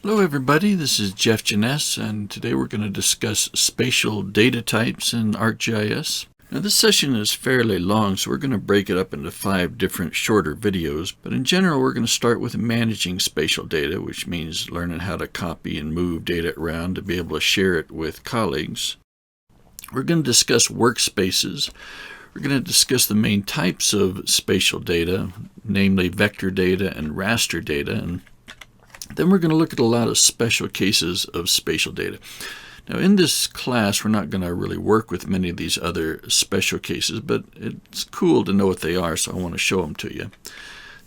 Hello everybody, this is Jenness, and today we're going to discuss spatial data types in ArcGIS. Now this session is fairly long, so we're going to break it up into 5 different shorter videos, but in general we're going to start with managing spatial data, which means learning how to copy and move data around to be able to share it with colleagues. We're going to discuss workspaces. We're going to discuss the main types of spatial data, namely vector data and raster data, and then we're going to look at a lot of special cases of spatial data. Now in this class we're not going to really work with many of these other special cases, but it's cool to know what they are, so I want to show them to you.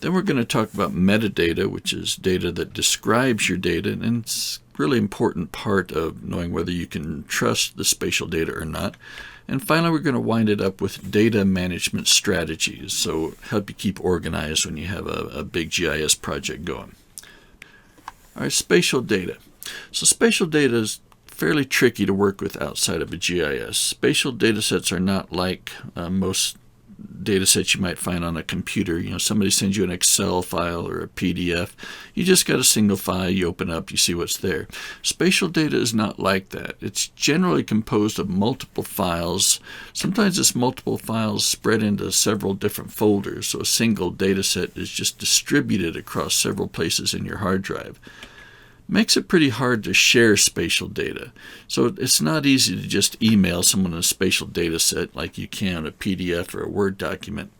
Then we're going to talk about metadata, which is data that describes your data, and it's a really important part of knowing whether you can trust the spatial data or not. And finally, we're going to wind it up with data management strategies, so help you keep organized when you have a big GIS project going. All right, spatial data. So spatial data is fairly tricky to work with outside of a GIS. Spatial data sets are not like most data sets you might find on a computer. You know, somebody sends you an Excel file or a PDF. You just got a single file, you open up, you see what's there. Spatial data is not like that. It's generally composed of multiple files. Sometimes it's multiple files spread into several different folders, so a single data set is just distributed across several places in your hard drive. Makes it pretty hard to share spatial data. So it's not easy to just email someone a spatial data set like you can a PDF or a Word document.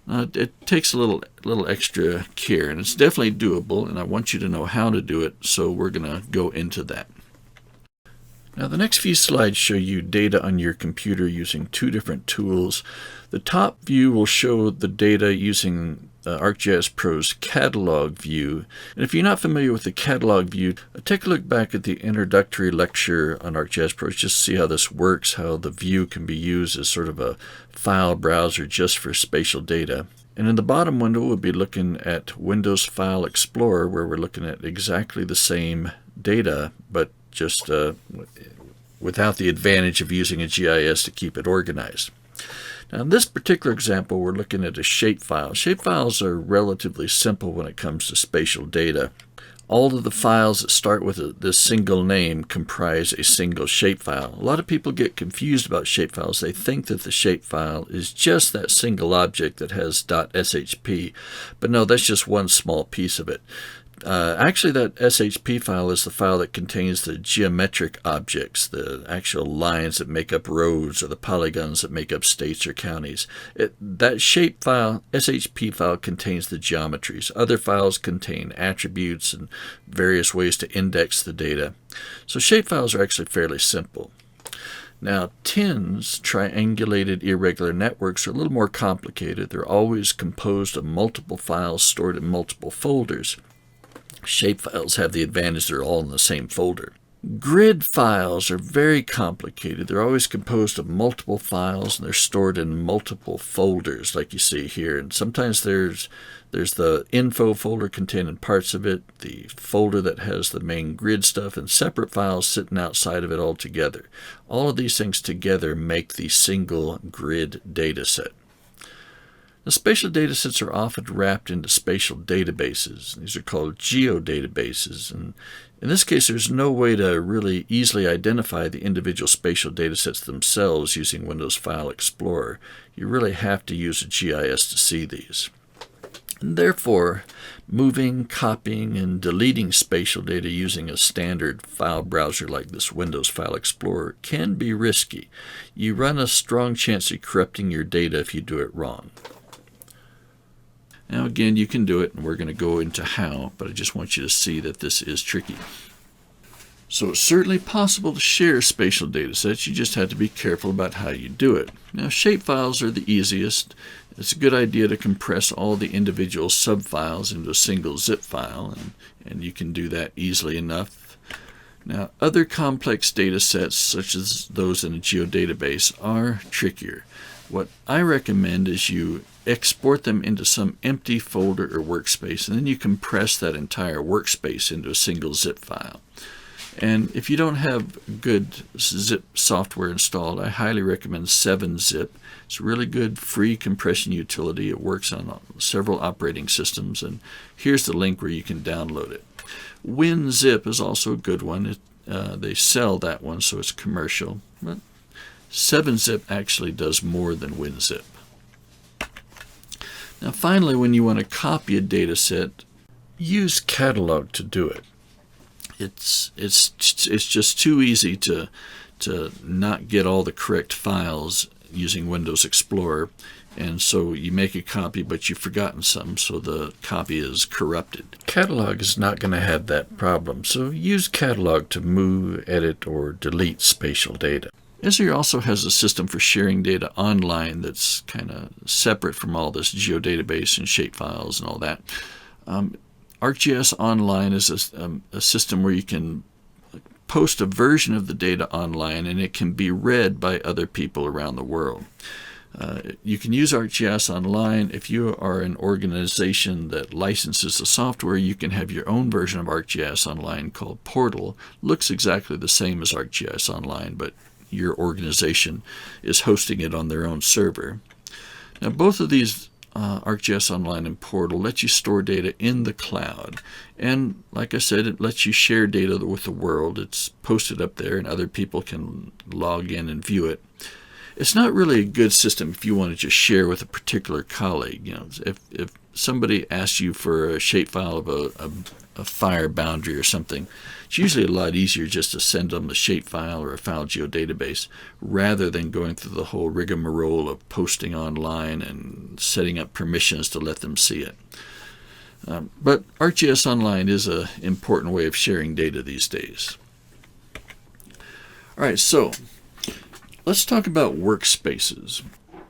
It takes a little extra care, and it's definitely doable, and I want you to know how to do it, so we're going to go into that. Now the next few slides show you data on your computer using 2 different tools. The top view will show the data using ArcGIS Pro's catalog view. And if you're not familiar with the catalog view, take a look back at the introductory lecture on ArcGIS Pro just to see how this works, how the view can be used as sort of a file browser just for spatial data. And in the bottom window, we'll be looking at Windows File Explorer, where we're looking at exactly the same data, but just without the advantage of using a GIS to keep it organized. Now in this particular example, we're looking at a shapefile. Shapefiles are relatively simple when it comes to spatial data. All of the files that start with this single name comprise a single shapefile. A lot of people get confused about shapefiles. They think that the shapefile is just that single object that has .shp, but no, that's just one small piece of it. Actually, that SHP file is the file that contains the geometric objects, the actual lines that make up roads or the polygons that make up states or counties. That shape file, SHP file, contains the geometries. Other files contain attributes and various ways to index the data. So shape files are actually fairly simple. Now, TINs, triangulated irregular networks, are a little more complicated. They're always composed of multiple files stored in multiple folders. Shapefiles have the advantage they're all in the same folder. Grid files are very complicated. They're always composed of multiple files, and they're stored in multiple folders like you see here. And sometimes there's the info folder containing parts of it, the folder that has the main grid stuff, and separate files sitting outside of it altogether. All of these things together make the single grid data set. The spatial data sets are often wrapped into spatial databases. These are called geodatabases, and in this case there's no way to really easily identify the individual spatial data sets themselves using Windows File Explorer. You really have to use a GIS to see these. And therefore, moving, copying, and deleting spatial data using a standard file browser like this Windows File Explorer can be risky. You run a strong chance of corrupting your data if you do it wrong. Now again, you can do it, and we're going to go into how, but I just want you to see that this is tricky. So it's certainly possible to share spatial data sets. You just have to be careful about how you do it. Now shapefiles are the easiest. It's a good idea to compress all the individual subfiles into a single zip file, and you can do that easily enough. Now other complex data sets, such as those in a geodatabase, are trickier. What I recommend is you export them into some empty folder or workspace, and then you compress that entire workspace into a single zip file. And if you don't have good zip software installed, I highly recommend 7-zip. It's a really good free compression utility. It works on several operating systems, and here's the link where you can download it. WinZip is also a good one. They sell that one, so it's commercial. But 7-zip actually does more than WinZip. Now finally, when you want to copy a data set, use Catalog to do it. It's just too easy to not get all the correct files using Windows Explorer, and so you make a copy but you've forgotten something, so the copy is corrupted. Catalog is not going to have that problem, so use Catalog to move, edit, or delete spatial data. Esri also has a system for sharing data online that's kind of separate from all this geodatabase and shapefiles and all that. ArcGIS Online is a system where you can post a version of the data online and it can be read by other people around the world. You can use ArcGIS Online. If you are an organization that licenses the software, you can have your own version of ArcGIS Online called Portal. Looks exactly the same as ArcGIS Online, but your organization is hosting it on their own server. Now both of these ArcGIS Online and Portal let you store data in the cloud, and like I said, it lets you share data with the world. It's posted up there and other people can log in and view it. It's not really a good system if you want to just share with a particular colleague. You know, if somebody asks you for a shapefile of a fire boundary or something, it's usually a lot easier just to send them a shapefile or a file geodatabase rather than going through the whole rigmarole of posting online and setting up permissions to let them see it. But ArcGIS Online is an important way of sharing data these days. All right, so let's talk about workspaces.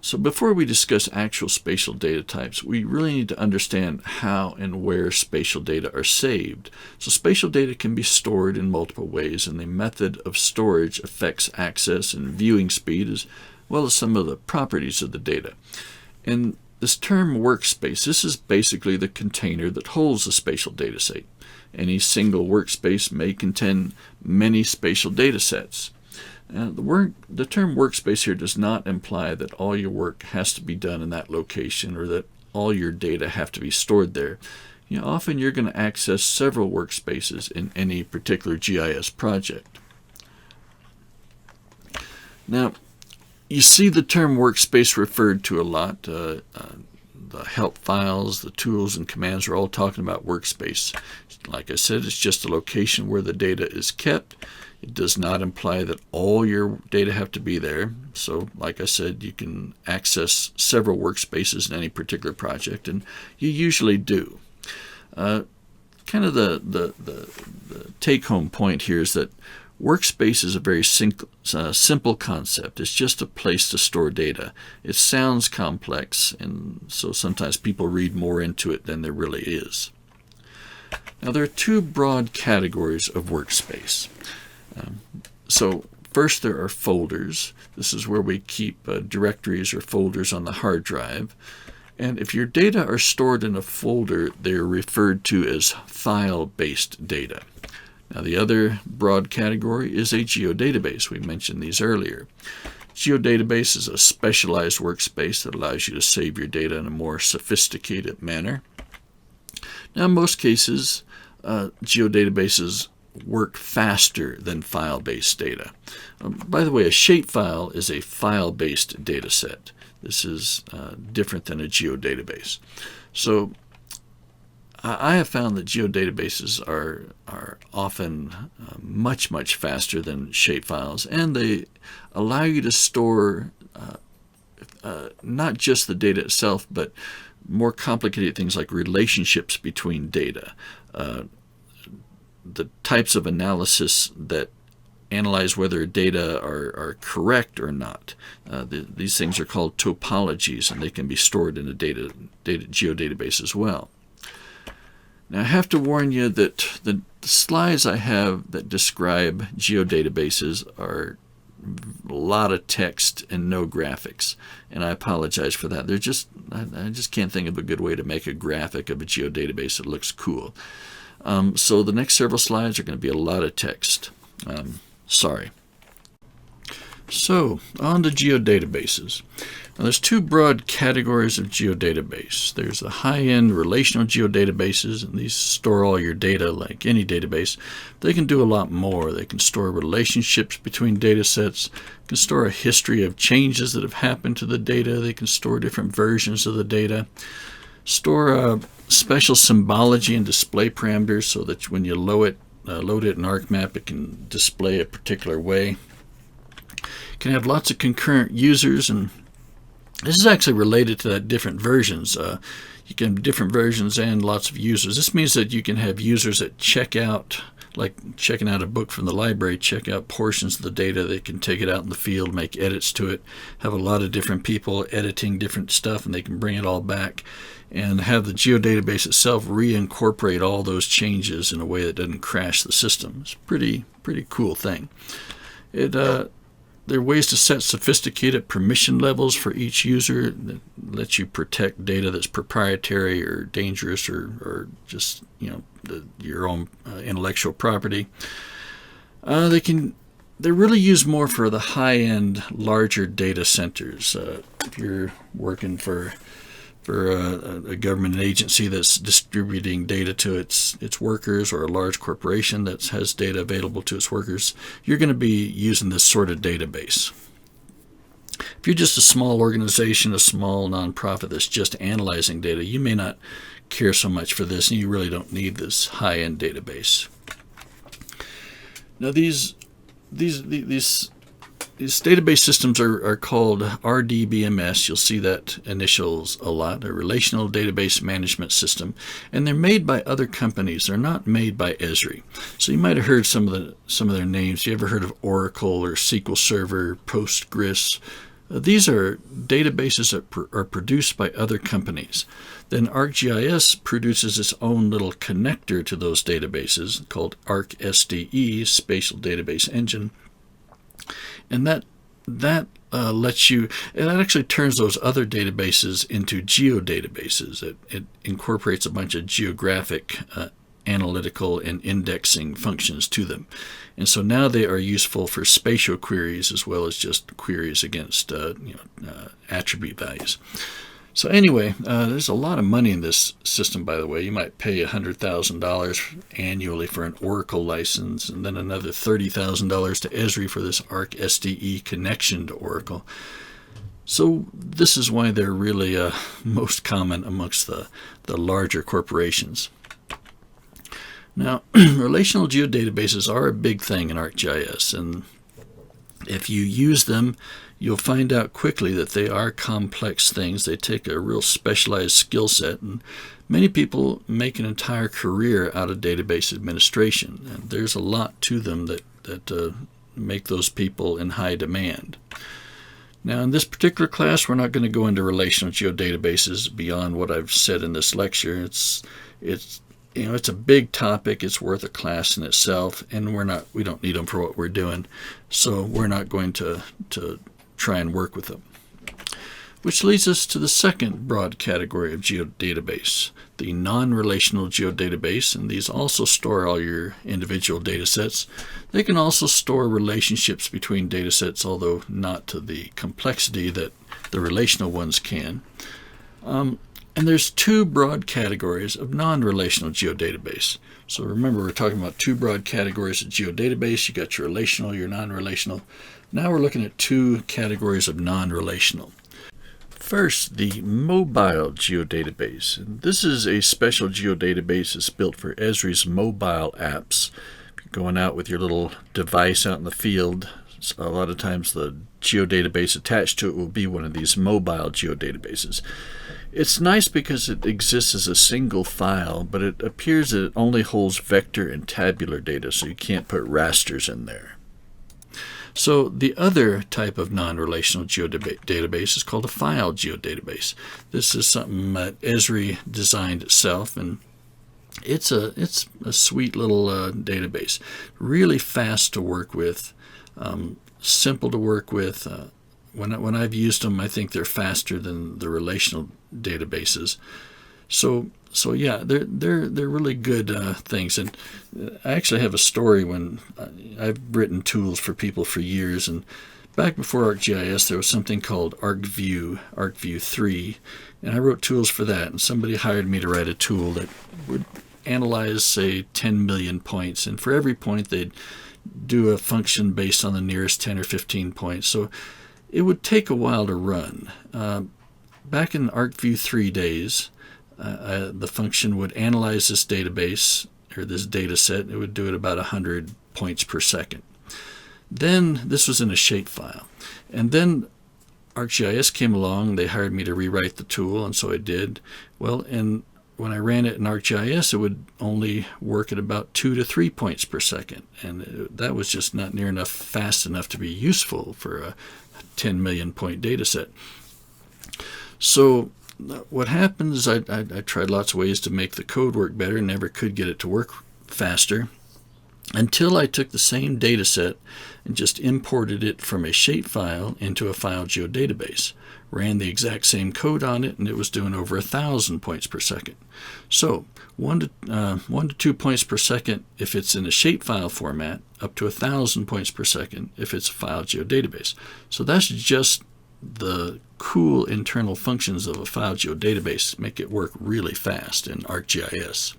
So before we discuss actual spatial data types, we really need to understand how and where spatial data are saved. So spatial data can be stored in multiple ways, and the method of storage affects access and viewing speed as well as some of the properties of the data. And this term workspace, this is basically the container that holds the spatial data set. Any single workspace may contain many spatial data sets. The term workspace here does not imply that all your work has to be done in that location or that all your data have to be stored there. You know, often you're going to access several workspaces in any particular GIS project. Now, you see the term workspace referred to a lot. The help files, the tools and commands are all talking about workspace. Like I said, it's just a location where the data is kept. It does not imply that all your data have to be there. So, like I said, you can access several workspaces in any particular project, and you usually do. Kind of the take-home point here is that workspace is a very simple concept. It's just a place to store data. It sounds complex, and so sometimes people read more into it than there really is. Now, there are two broad categories of workspace. So first, there are folders. This is where we keep directories or folders on the hard drive. And if your data are stored in a folder, they're referred to as file-based data. Now, the other broad category is a geodatabase. We mentioned these earlier. Geodatabase is a specialized workspace that allows you to save your data in a more sophisticated manner. Now, in most cases, geodatabases work faster than file-based data. By the way, a shapefile is a file-based data set. This is different than a geodatabase. So I have found that geodatabases are often much faster than shapefiles, and they allow you to store not just the data itself, but more complicated things like relationships between data. The types of analysis that analyze whether data are correct or not. These things are called topologies, and they can be stored in a geodatabase as well. Now, I have to warn you that the slides I have that describe geodatabases are a lot of text and no graphics, and I apologize for that. I just can't think of a good way to make a graphic of a geodatabase that looks cool. So the next several slides are going to be a lot of text. Sorry. So, on to geodatabases. Now, there's two broad categories of geodatabase. There's the high-end relational geodatabases, and these store all your data like any database. They can do a lot more. They can store relationships between data sets, can store a history of changes that have happened to the data. They can store different versions of the data, store special symbology and display parameters so that when you load it in ArcMap, it can display a particular way. Can have lots of concurrent users, and this is actually related to that different versions. You can have different versions and lots of users. This means that you can have users that check out, like checking out a book from the library, check out portions of the data. They can take it out in the field, make edits to it, have a lot of different people editing different stuff, and they can bring it all back and have the geodatabase itself reincorporate all those changes in a way that doesn't crash the system. It's a pretty cool thing. There are ways to set sophisticated permission levels for each user that lets you protect data that's proprietary or dangerous or just your own intellectual property. They're really used more for the high-end, larger data centers. If you're working for a government agency that's distributing data to its workers, or a large corporation that has data available to its workers, you're going to be using this sort of database. If you're just a small organization, a small nonprofit that's just analyzing data, you may not care so much for this, and you really don't need this high-end database. Now, these database systems are called RDBMS. You'll see that initials a lot, a Relational Database Management System. And they're made by other companies. They're not made by Esri. So you might have heard some of their names. You ever heard of Oracle or SQL Server, Postgres? These are databases that are produced by other companies. Then ArcGIS produces its own little connector to those databases called ArcSDE, Spatial Database Engine. And that lets you, and that actually turns those other databases into geodatabases. It incorporates a bunch of geographic, analytical, and indexing functions to them. And so now they are useful for spatial queries as well as just queries against attribute values. So anyway, there's a lot of money in this system, by the way. You might pay $100,000 annually for an Oracle license, and then another $30,000 to Esri for this ArcSDE connection to Oracle. So this is why they're really most common amongst the larger corporations. Now, relational geodatabases are a big thing in ArcGIS, and if you use them, you'll find out quickly that they are complex things. They take a real specialized skill set, and many people make an entire career out of database administration. And there's a lot to them that make those people in high demand. Now, in this particular class, we're not going to go into relational geodatabases beyond what I've said in this lecture. It's a big topic. It's worth a class in itself, and we don't need them for what we're doing, so we're not going to try and work with them. Which leads us to the second broad category of geodatabase, the non-relational geodatabase, and these also store all your individual data sets. They can also store relationships between data sets, although not to the complexity that the relational ones can. And there's two broad categories of non-relational geodatabase. So remember, we're talking about two broad categories of geodatabase. You got your relational, your non-relational. Now we're looking at two categories of non-relational. First, the mobile geodatabase. And this is a special geodatabase that's built for Esri's mobile apps. If you're going out with your little device out in the field, a lot of times the geodatabase attached to it will be one of these mobile geodatabases. It's nice because it exists as a single file, but it appears that it only holds vector and tabular data, so you can't put rasters in there. So the other type of non-relational geodatabase is called a file geodatabase. This is something that Esri designed itself, and it's a sweet little database. Really fast to work with, simple to work with. When I've used them, I think they're faster than the relational databases. So yeah, they're really good things. And I actually have a story when I've written tools for people for years, and back before ArcGIS there was something called ArcView 3, and I wrote tools for that, and somebody hired me to write a tool that would analyze, say, 10 million points, and for every point they'd do a function based on the nearest 10 or 15 points. So it would take a while to run. Back in ArcView 3 days, the function would analyze this database, or this data set. It would do it about 100 points per second. Then, this was in a shapefile. And then ArcGIS came along. They hired me to rewrite the tool, and so I did. Well, and when I ran it in ArcGIS, it would only work at about 2 to 3 points per second. And that was just not near enough fast enough to be useful for a 10 million point data set. So what happens is I tried lots of ways to make the code work better, never could get it to work faster, until I took the same data set and just imported it from a shapefile into a file geodatabase. Ran the exact same code on it, and it was doing over 1,000 points per second. So 1 to 2 points per second if it's in a shapefile format, up to 1,000 points per second if it's a file geodatabase. So that's just the cool internal functions of a file geodatabase, make it work really fast in ArcGIS.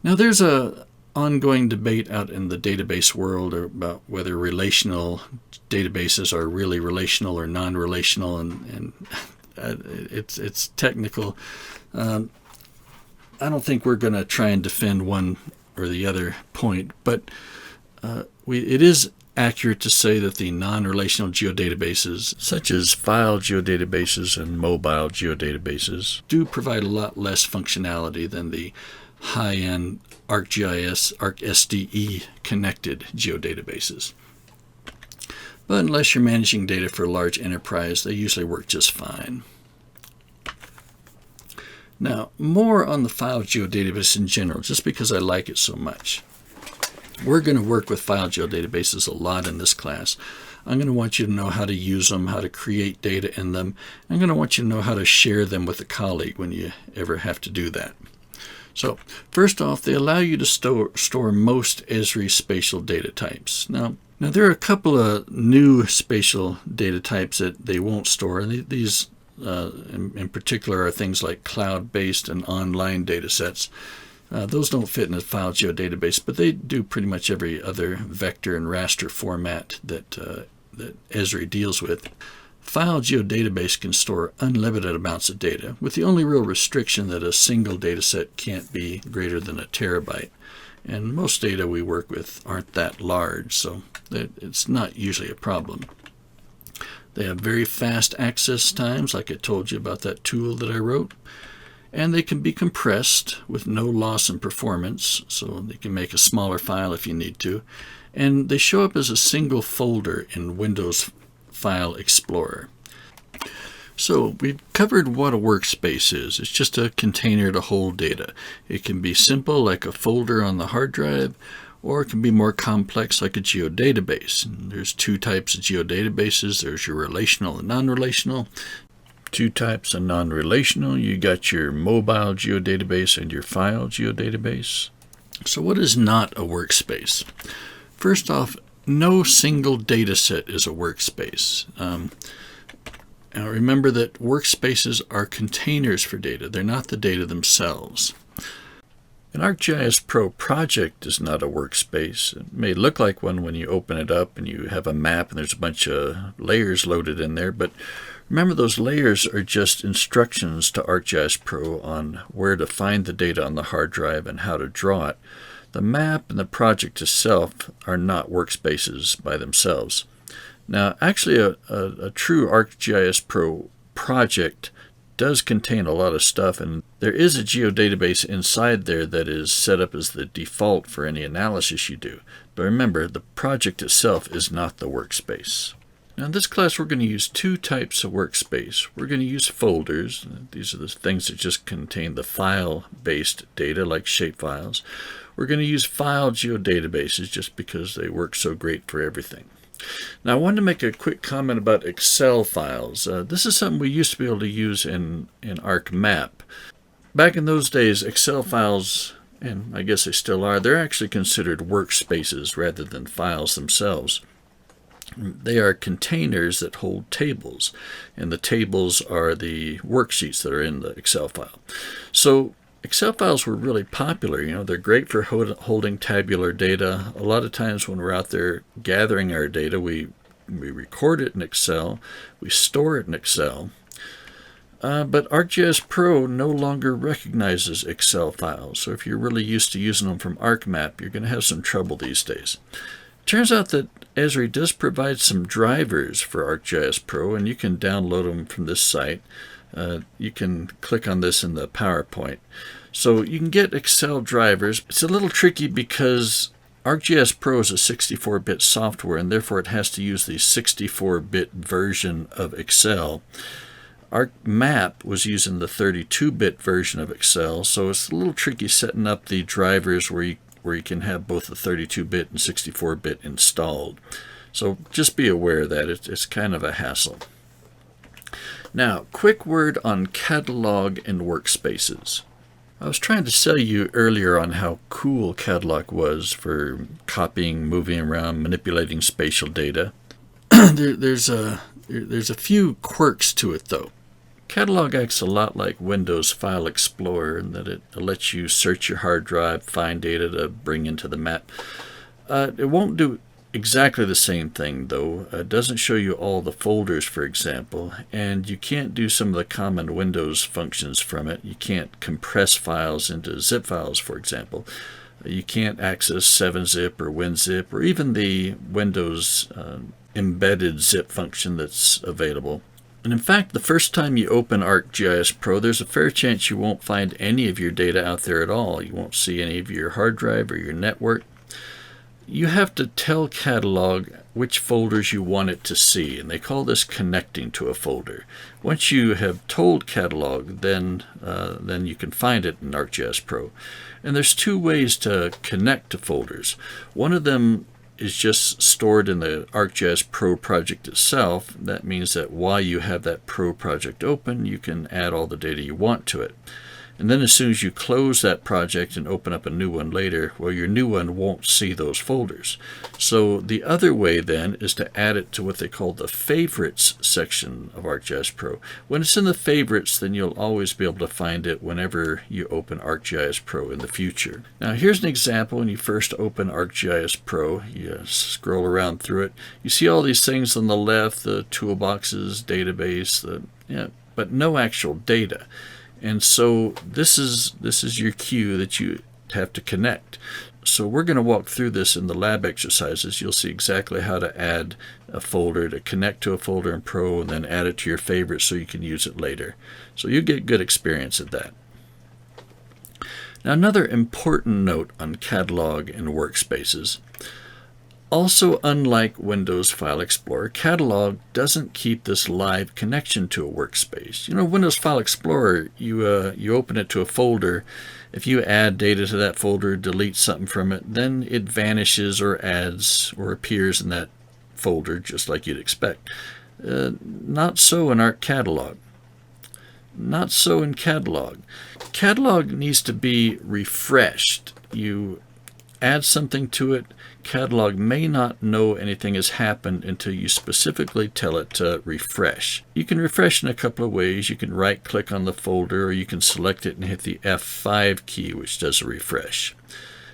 Now there's a ongoing debate out in the database world about whether relational databases are really relational or non-relational, and it's technical. I don't think we're going to try and defend one or the other point, but it is accurate to say that the non-relational geodatabases, such as file geodatabases and mobile geodatabases, do provide a lot less functionality than the high-end ArcGIS, ArcSDE connected geodatabases. But unless you're managing data for a large enterprise, they usually work just fine. Now, more on the file geodatabase in general, just because I like it so much. We're going to work with file geodatabases a lot in this class. I'm going to want you to know how to use them, how to create data in them. I'm going to want you to know how to share them with a colleague when you ever have to do that. So, first off, they allow you to store most Esri spatial data types. Now there are a couple of new spatial data types that they won't store, and these in particular are things like cloud-based and online data sets. Those don't fit in a file geodatabase, but they do pretty much every other vector and raster format that Esri deals with. File geodatabase can store unlimited amounts of data, with the only real restriction that a single data set can't be greater than a terabyte. And most data we work with aren't that large, so it's not usually a problem. They have very fast access times, like I told you about that tool that I wrote. And they can be compressed with no loss in performance, so they can make a smaller file if you need to. And they show up as a single folder in Windows File Explorer. So we've covered what a workspace is. It's just a container to hold data. It can be simple, like a folder on the hard drive, or it can be more complex, like a geodatabase. And there's two types of geodatabases. There's your relational and non-relational. Two types of non-relational. You got your mobile geodatabase and your file geodatabase. So what is not a workspace? First off, no single data set is a workspace. Now remember that workspaces are containers for data. They're not the data themselves. An ArcGIS Pro project is not a workspace. It may look like one when you open it up and you have a map and there's a bunch of layers loaded in there, but remember those layers are just instructions to ArcGIS Pro on where to find the data on the hard drive and how to draw it. The map and the project itself are not workspaces by themselves. Now, actually, a true ArcGIS Pro project does contain a lot of stuff, and there is a geodatabase inside there that is set up as the default for any analysis you do. But remember, the project itself is not the workspace. Now in this class we're going to use two types of workspace. We're going to use folders. These are the things that just contain the file-based data like shapefiles. We're going to use file geodatabases just because they work so great for everything. Now, I wanted to make a quick comment about Excel files. This is something we used to be able to use in ArcMap. Back in those days, Excel files, and I guess they still are, they're actually considered workspaces rather than files themselves. They are containers that hold tables, and the tables are the worksheets that are in the Excel file. So Excel files were really popular. They're great for holding tabular data. A lot of times when we're out there gathering our data, we record it in Excel, we store it in Excel. But ArcGIS Pro no longer recognizes Excel files. So if you're really used to using them from ArcMap, you're going to have some trouble these days. Turns out that Esri does provide some drivers for ArcGIS Pro, and you can download them from this site. You can click on this in the PowerPoint. So you can get Excel drivers. It's a little tricky because ArcGIS Pro is a 64-bit software, and therefore it has to use the 64-bit version of Excel. ArcMap was using the 32-bit version of Excel, so it's a little tricky setting up the drivers where you can have both the 32-bit and 64-bit installed. So just be aware of that. It's kind of a hassle. Now, quick word on Catalog and Workspaces. I was trying to sell you earlier on how cool Catalog was for copying, moving around, manipulating spatial data. There's a few quirks to it, though. Catalog acts a lot like Windows File Explorer in that it lets you search your hard drive, find data to bring into the map. It won't do exactly the same thing, though. It doesn't show you all the folders, for example, and you can't do some of the common Windows functions from it. You can't compress files into zip files, for example. You can't access 7-zip or WinZip or even the Windows embedded zip function that's available. And in fact, the first time you open ArcGIS Pro, there's a fair chance you won't find any of your data out there at all. You won't see any of your hard drive or your network. You have to tell Catalog which folders you want it to see, and they call this connecting to a folder. Once you have told Catalog, then you can find it in ArcGIS Pro. And there's two ways to connect to folders. One of them is just stored in the ArcGIS Pro project itself. That means that while you have that Pro project open, you can add all the data you want to it. And then as soon as you close that project and open up a new one later, well, your new one won't see those folders. So the other way then is to add it to what they call the favorites section of ArcGIS Pro. When it's in the favorites, then you'll always be able to find it whenever you open ArcGIS Pro in the future. Now here's an example. When you first open ArcGIS Pro, you scroll around through it. You see all these things on the left, the toolboxes, database, but no actual data. And so this is your cue that you have to connect. So we're going to walk through this in the lab exercises. You'll see exactly how to add a folder, to connect to a folder in Pro, and then add it to your favorites so you can use it later. So you get good experience at that. Now another important note on Catalog and Workspaces. Also, unlike Windows File Explorer, Catalog doesn't keep this live connection to a workspace. Windows File Explorer, you open it to a folder. If you add data to that folder, delete something from it, then it vanishes or adds or appears in that folder just like you'd expect. Not so in ArcCatalog. Not so in Catalog. Catalog needs to be refreshed. You add something to it, Catalog may not know anything has happened until you specifically tell it to refresh. You can refresh in a couple of ways. You can right-click on the folder, or you can select it and hit the F5 key, which does a refresh.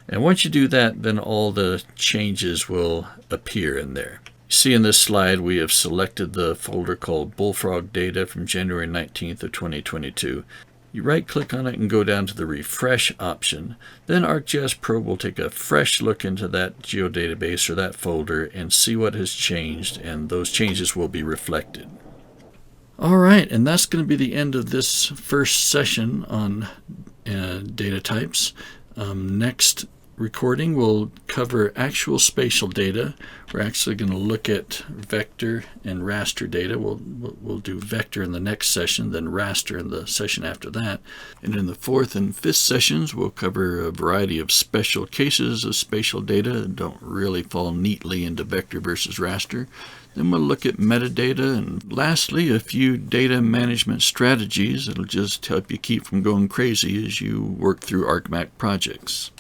And once you do that, then all the changes will appear in there. You see in this slide, we have selected the folder called Bullfrog Data from January 19th of 2022. You right-click on it and go down to the Refresh option. Then ArcGIS Pro will take a fresh look into that geodatabase or that folder and see what has changed, and those changes will be reflected. All right, and that's going to be the end of this first session on data types. Next recording will cover actual spatial data. We're actually going to look at vector and raster data. We'll do vector in the next session, then raster in the session after that. And in the fourth and fifth sessions, we'll cover a variety of special cases of spatial data that don't really fall neatly into vector versus raster. Then we'll look at metadata, and lastly, a few data management strategies that'll just help you keep from going crazy as you work through ArcMap projects.